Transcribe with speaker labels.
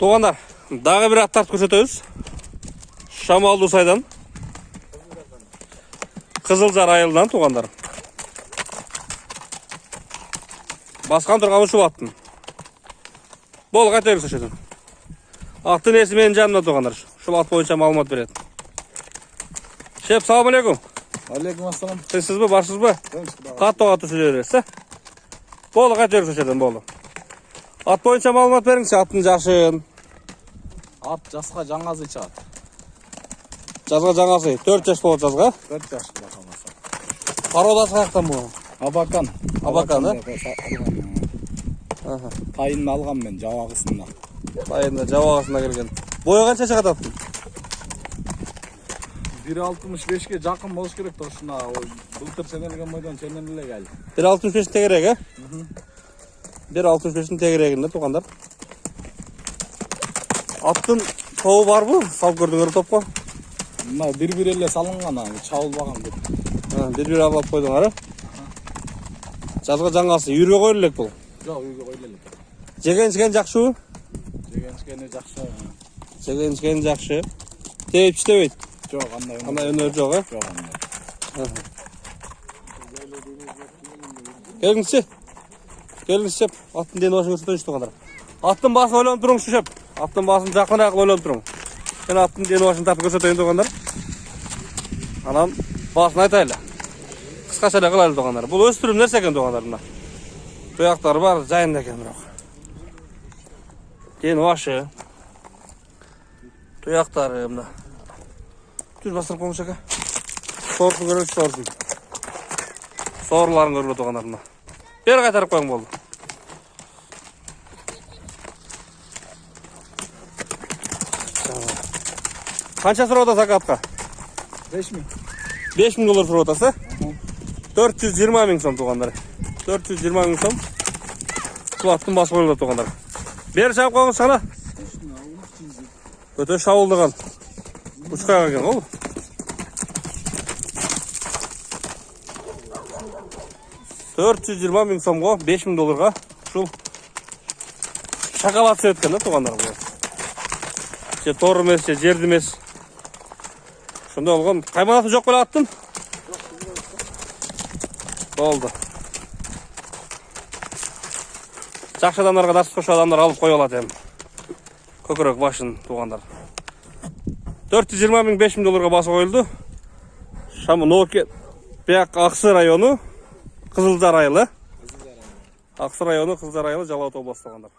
Speaker 1: Туғандар, дағы бір аттарды көрсетеміз. Шамалды сайдан. Қызылжар айылынан туғандар. Басқан тұрған ұшып аттын. Бол, қайтайық сөшетін. Аттың есі менің жанымда туғандар. Шыл ат бойынша малымат береді. Шеп, салам алейкум.
Speaker 2: Алейкум ассалам.
Speaker 1: Сіз бі, барсыз бі? Қатты оғатты сөйлересіз. Болды, қайтайық сөшетін, болды. Ат бойынша малымат беріңізші, аттың жашын.
Speaker 2: Ат жасқа жаңазы чат.
Speaker 1: Жазға жаңасы, 4 жаш болады жазға.
Speaker 2: 4 жашқа бақамаса.
Speaker 1: Пародасы қаяқтан бұл?
Speaker 2: Абакан.
Speaker 1: Абакан,
Speaker 2: Тайын алған мен жауағысында.
Speaker 1: Тайында жауағысында келген. Бойы қанша шығады аттың?
Speaker 2: 1.65-ке жақын болуш керек тошына. Былтыр сенелген бойдан сенелеле келді.
Speaker 1: 1.65-ін тегерек, ә? 1.65-ін тегерегінде туғандар. Аттың тоғы бар бұл? Салып көрдіңдер топқа?
Speaker 2: Мына бір-біреле салынған, чауылбаған көп.
Speaker 1: Bir алып қойдың ары? Жазға жаңасы, үйірге қойылық бұл?
Speaker 2: Жоқ, үйге қойылық.
Speaker 1: Жеген-жеген жақшы үй?
Speaker 2: Жеген-жегені жақшы.
Speaker 1: Жеген-жеген жақшы. Тейіп іштебейді?
Speaker 2: Жоқ,
Speaker 1: андай өнер жоқ, ә?
Speaker 2: Жоқ, андай.
Speaker 1: Келіңізші? Келіңізші, аттың дені башын көрсетіңізші туғандар. Аттың басын ойланып тұрыңызшы шеп. Аттың басын жақынырақ ойланып тұрың. Мен аттың дені башын тартып көрсетейін туғандар. Анан басын айтайлы. Қысқаша қылайлы туғандар. Бұл өстірім нәрсе екен туғандар мына. Тұяқтары бар, жайында екен бірақ. Дені башы. Тұяқтары мына. Түз бастырып қоңыз әке. Сорсын көріп сорсын. Сорларын көріп туғандар мына. Бері қайтарып қойың болды. Қанша сұрауда сақатқа?
Speaker 2: 5.000.
Speaker 1: 5.000 доллар сұраудасы? 420 мың сом туғандар. 420 мың сом. Бұл аттың басы қойылды туғандар. Бері шағып қойыңыз шағына? Өте шауылдыған. Ұшқаға кен ол. $420 мың сомға, 5.000 долларға. Шул шақалат сөйеткен да туғандар бұл. Же тор емес, же жерді емес. Шында олған қайманаты жоқ бөлі аттың? Болды. Жақшы адамдарға дасып қошу адамдар алып қой олады әм. Көкірек башын туғандар. 420 мың 5.000 долларға басы қойылды. Шамы Ноке, Бияқ Ақсы районы, Қызылжар айылы. Ақсы районы, Қызылжар айылы, Жалауыт облысы туғандар.